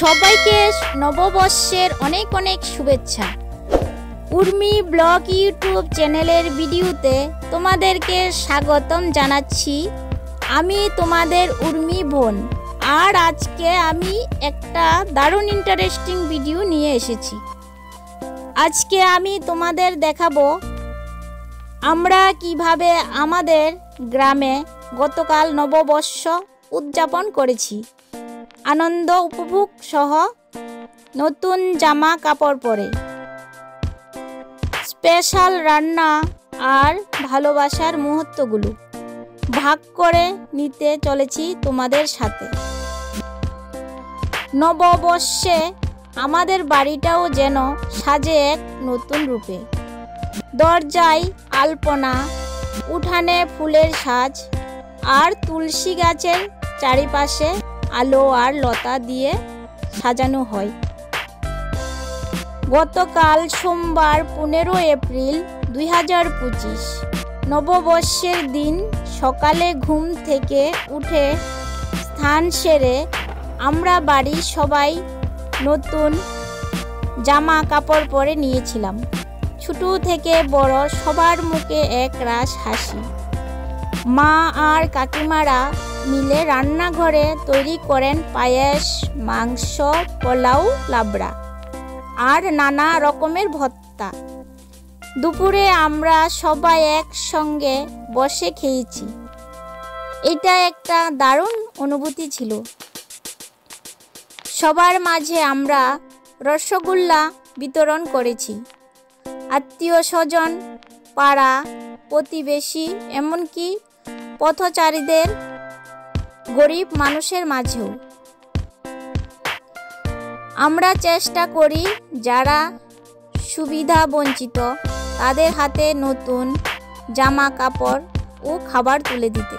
সবাইকে নববর্ষের অনেক অনেক শুভেচ্ছা। উর্মি ব্লগ ইউটিউব চ্যানেলের ভিডিওতে তোমাদেরকে স্বাগতম জানাচ্ছি। আমি তোমাদের উর্মি বোন, আর আজকে আমি একটা দারুণ ইন্টারেস্টিং ভিডিও নিয়ে এসেছি। আজকে আমি তোমাদের দেখাবো আমরা কিভাবে আমাদের গ্রামে গতকাল নববর্ষ উদযাপন করেছি, আনন্দ উপভোগ সহ নতুন জামা কাপড় পরে, স্পেশাল রান্না আর ভালোবাসার মুহূর্তগুলো ভাগ করে নিতে চলেছি তোমাদের সাথে। নববর্ষে আমাদের বাড়িটাও যেন সাজে এক নতুন রূপে। দরজায় আলপনা, উঠানে ফুলের সাজ আর তুলসী গাছের চারিপাশে আলো আর লতা দিয়ে সাজানো হয়। গতকাল সোমবার 15 এপ্রিল 2025 নববর্ষের দিন সকালে ঘুম থেকে উঠে স্নান সেরে আমরা বাড়ির সবাই নতুন জামা কাপড় পরে নিয়েছিলাম। ছোট থেকে বড় সবার মুখে এক রাস হাসি। মা আর কাকিমারা মিলে রান্নাঘরে তৈরি করেন পায়েস, মাংস, পোলাও, লাবড়া আর নানা রকমের ভর্তা। দুপুরে আমরা সবাই একসঙ্গে বসে খেয়েছি। এটা একটা দারুণ অনুভূতি ছিল। সবার মাঝে আমরা রসগোল্লা বিতরণ করেছি। আত্মীয় স্বজন, পাড়া প্রতিবেশী, এমনকি পথচারীদের, গরিব মানুষের মাঝেও। আমরা চেষ্টা করি যারা সুবিধা বঞ্চিত তাদের হাতে নতুন জামা কাপড় ও খাবার তুলে দিতে।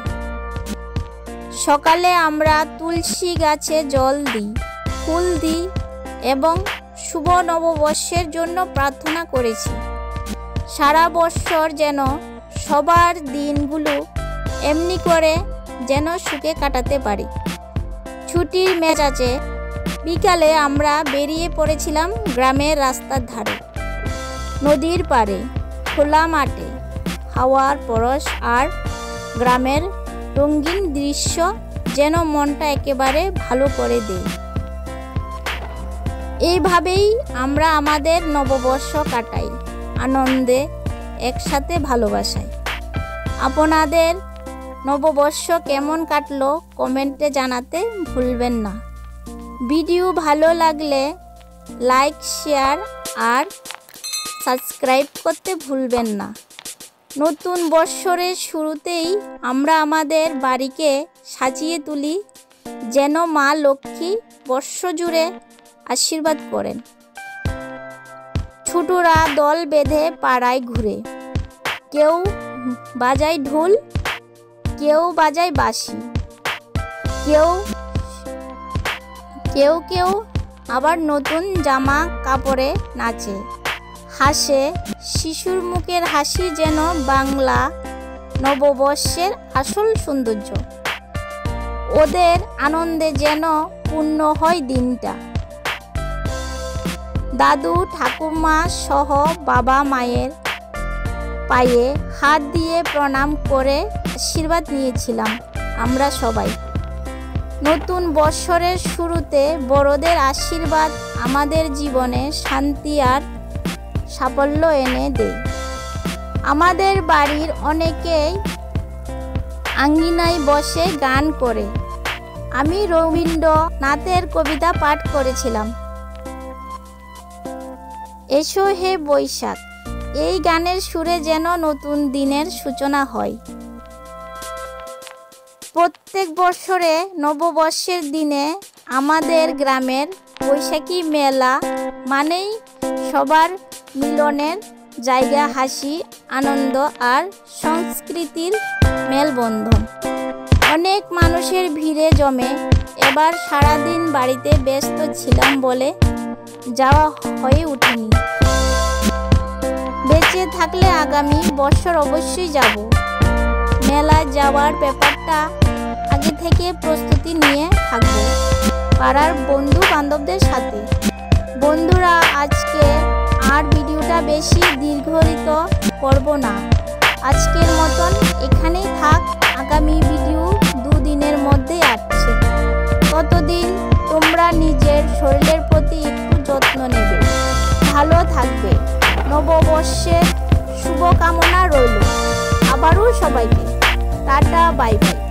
সকালে আমরা তুলসী গাছে জল দিই, ফুল দিই এবং শুভ নববর্ষের জন্য প্রার্থনা করেছি। সারা বছর যেন সবার দিনগুলো এমনি করে যেন সুখে কাটাতে পারি। ছুটির মেজাজে বিকালে আমরা বেরিয়ে পড়েছিলাম গ্রামের রাস্তার ধারে, নদীর পাড়ে, খোলা মাঠে। হাওয়ার পরশ আর গ্রামের রঙিন দৃশ্য যেন মনটা একেবারে ভালো করে দেয়। এইভাবেই আমরা আমাদের নববর্ষ কাটাই। আনন্দে, একসাথে ভালোবাসায়। আপনাদের নববর্ষ কেমন কাটলো কমেন্টে জানাতে ভুলবেন না। ভিডিও ভালো লাগলে লাইক, শেয়ার আর সাবস্ক্রাইব করতে ভুলবেন না। নতুন বৎসরের শুরুতেই আমরা আমাদের বাড়িকে সাজিয়ে তুলি যেন মা লক্ষ্মী বর্ষ জুড়ে আশীর্বাদ করেন। ছোটরা দল বেঁধে পাড়ায় ঘুরে, কেউ বাজায় ঢোল, কেউ বাজায় বাঁশি, কেউ কেউ আবার নতুন জামা কাপড়ে নাচে, হাসে। শিশুর মুখের হাসি যেন বাংলা নববর্ষের আসল সৌন্দর্য। ওদের আনন্দে যেন পূর্ণ হয় দিনটা। দাদু ঠাকুমা সহ বাবা মায়ের পায়ে হাত দিয়ে প্রণাম করে আশীর্বাদ নিয়েছিলাম আমরা সবাই। নতুন বৎসরের শুরুতে বড়দের আশীর্বাদ আমাদের জীবনে শান্তি আর সাফল্য এনে দেয়। আমাদের বাড়ির অনেকেই আঙ্গিনায় বসে গান করে। আমি রবীন্দ্রনাথের কবিতা পাঠ করেছিলাম, এসো হে বৈশাখ। এই গানের সুরে যেন নতুন দিনের সূচনা হয়। প্রত্যেক বছরে নববর্ষের দিনে আমাদের গ্রামের বৈশাখী মেলা মানেই সবার মিলনের জায়গা, হাসি, আনন্দ আর সংস্কৃতির মেলবন্ধন। অনেক মানুষের ভিড়ে জমে। এবার সারাদিন বাড়িতে ব্যস্ত ছিলাম বলে যাওয়া হয়ে ওঠেনি। বেঁচে থাকলে আগামী বছর অবশ্যই যাব। মেলায় যাওয়ার ব্যাপারটা আগে থেকে প্রস্তুতি নিয়ে থাকবো পাড়ার বন্ধু বান্ধবদের সাথে। বন্ধুরা, আজকে আর ভিডিওটা বেশি দীর্ঘায়িত করব না। আজকের মতন এখানেই থাক। আগামী ভিডিও 2 দিনের মধ্যেই আসছে। ততদিন তোমরা নিজের শরীরের প্রতি একটু যত্ন নেবে, ভালো থাকবে। নববর্ষের শুভকামনা রইল। আবারও সবাইকে টাটা, বাই বাই।